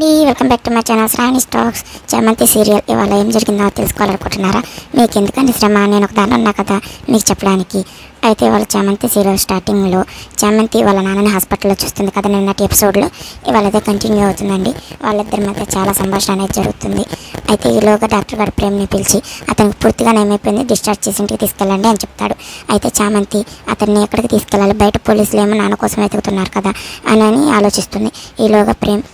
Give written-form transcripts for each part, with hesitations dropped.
అండి, welcome back to my channel Sravani stocks. Chamanthi serial ఇవాళ ఏం జరిగిందో తెలుసుకోవాలనుకుంటున్నారా? మీకు ఎందుకండి శ్రమ, నేను ఒక దానిలో ఉన్నా కదా మీకు చెప్పడానికి. అయితే ఇవాళ చామంతి సీరియల్ స్టార్టింగ్లో చామంతి వాళ్ళ నాన్నని హాస్పిటల్లో చూస్తుంది కదా నిన్నటి ఎపిసోడ్లో. ఇవాళ అదే కంటిన్యూ అవుతుందండి. వాళ్ళిద్దరి మధ్య చాలా సంభాషణ అనేది జరుగుతుంది. అయితే ఈలోగా డాక్టర్ గారు ప్రేమ్ని పిలిచి అతనికి పూర్తిగా నయమైపోయింది, డిశ్చార్జ్ చేసి ఇంటికి తీసుకెళ్ళండి అని చెప్తాడు. అయితే చామంతి అతన్ని ఎక్కడికి తీసుకెళ్ళాలి, బయట పోలీసులు ఏమో నాన్న కోసం వెతుకుతున్నారు కదా అని ఆలోచిస్తుంది. ఈలోగా ప్రేమ్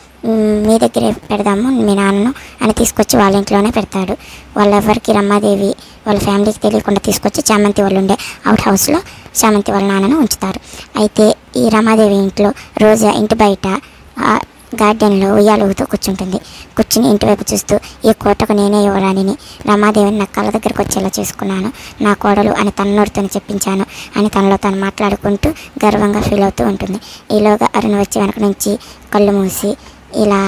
మీ దగ్గరే పెడదాము మీ నాన్నను అని తీసుకొచ్చి వాళ్ళ ఇంట్లోనే పెడతాడు. వాళ్ళెవరికి రమాదేవి వాళ్ళ ఫ్యామిలీకి తెలియకుండా తీసుకొచ్చి చామంతి వాళ్ళు ఉండే అవుట్ హౌస్లో చామంతి వాళ్ళ నాన్నను ఉంచుతారు. అయితే ఈ రమాదేవి ఇంట్లో రోజా ఇంటి బయట గార్డెన్లో ఉయ్యాలుగుతూ కూర్చుంటుంది. కూర్చుని ఇంటివైపు చూస్తూ ఈ కోటకు నేనే యువరాణిని, రమాదేవిని నా కళ్ళ దగ్గరకు వచ్చేలా చేసుకున్నాను, నా కోడలు అని తన నోటితోనే చెప్పించాను అని తనలో తను మాట్లాడుకుంటూ గర్వంగా ఫీల్ అవుతూ ఉంటుంది. ఈలోగా అరుణ్ వచ్చి వెనక నుంచి కళ్ళు మూసి ఇలా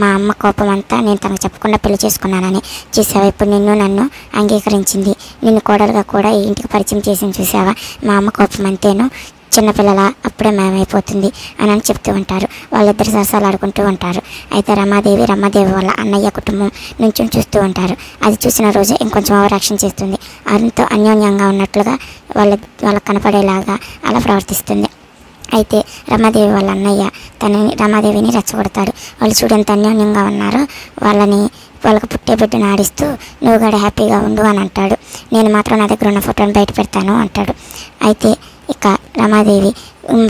మా అమ్మ కోపం అంతా నేను తనకు చెప్పకుండా పెళ్లి చేసుకున్నానని, చూసావా ఇప్పుడు నన్ను అంగీకరించింది, నిన్ను కోడలుగా కూడా ఈ ఇంటికి పరిచయం చేసింది చూసావా, మా అమ్మ కోపం అంతేను, చిన్నపిల్లల అప్పుడే మాయమైపోతుంది అని చెప్తూ ఉంటారు. వాళ్ళిద్దరు సరసాలు ఆడుకుంటూ ఉంటారు. అయితే రమాదేవి వాళ్ళ అన్నయ్య కుటుంబం నుంచి చూస్తూ ఉంటారు. అది చూసిన రోజు ఇంకొంచెం ఓవర్ యాక్షన్ చేస్తుంది. అరుణ్తో అన్యోన్యంగా ఉన్నట్లుగా వాళ్ళకి కనపడేలాగా అలా ప్రవర్తిస్తుంది. అయితే రమాదేవి వాళ్ళ అన్నయ్య రమాదేవిని రెచ్చగొడతాడు. వాళ్ళు చూడంత అన్యోన్యంగా ఉన్నారో వాళ్ళకి పుట్టే బిడ్డను ఆడిస్తూ నువ్వు కూడా హ్యాపీగా ఉండు అని అంటాడు. నేను మాత్రం నా దగ్గర ఉన్న ఫోటోని బయట పెడతాను అంటాడు. అయితే ఇక రమాదేవి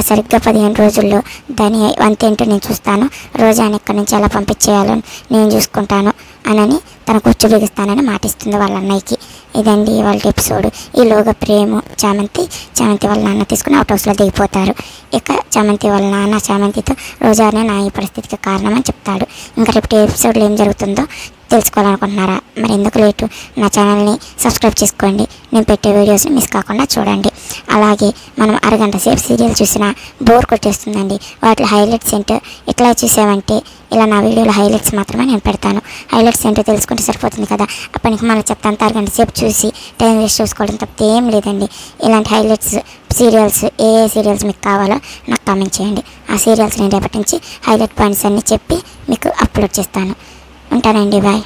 సరిగ్గా 15 రోజుల్లో దాని వంతేంటో నేను చూస్తాను, రోజాని ఇక్కడి నుంచి ఎలా పంపించేయాలో నేను చూసుకుంటాను అని తన కూర్చో బిగిస్తానని మాటిస్తుంది వాళ్ళ అన్నయ్యకి. ఇదండి వాళ్ళ ఎపిసోడ్. ఈలోగా ప్రేమ చామంతి వాళ్ళ నాన్న తీసుకుని అవుట్ హౌస్లో దిగిపోతారు. ఇక చామంతి వాళ్ళ నాన్న చామంతితో రోజానే నా ఈ పరిస్థితికి కారణం అని చెప్తాడు. ఇంకా రేపు ఎపిసోడ్లో ఏం జరుగుతుందో తెలుసుకోవాలనుకుంటున్నారా? మరి ఎందుకు లేటు, నా ఛానల్ని సబ్స్క్రైబ్ చేసుకోండి, నేను పెట్టే వీడియోస్ని మిస్ కాకుండా చూడండి. అలాగే మనం అరగంట సేపు సీరియల్ చూసినా బోర్ కొట్టేస్తుందండి. వాటిలో హైలైట్స్ ఏంటో ఎట్లా చూసామంటే ఇలా నా వీడియోలో హైలైట్స్ మాత్రమే నేను పెడతాను. హైలైట్స్ ఏంటో తెలుసుకుంటే సరిపోతుంది కదా. అప్పటికి మన చెప్తా అంత అరగంట సేపు చూసి టైం వేస్ట్ చూసుకోవడం తప్పితే ఏం లేదండి. ఇలాంటి హైలైట్స్ సీరియల్స్ ఏ సీరియల్స్ మీకు కావాలో నాకు కామెంట్ చేయండి. ఆ సీరియల్స్ నేను రేపటి నుంచి హైలైట్ పాయింట్స్ అన్నీ చెప్పి మీకు అప్లోడ్ చేస్తాను. ఉంటానండి, బాయ్.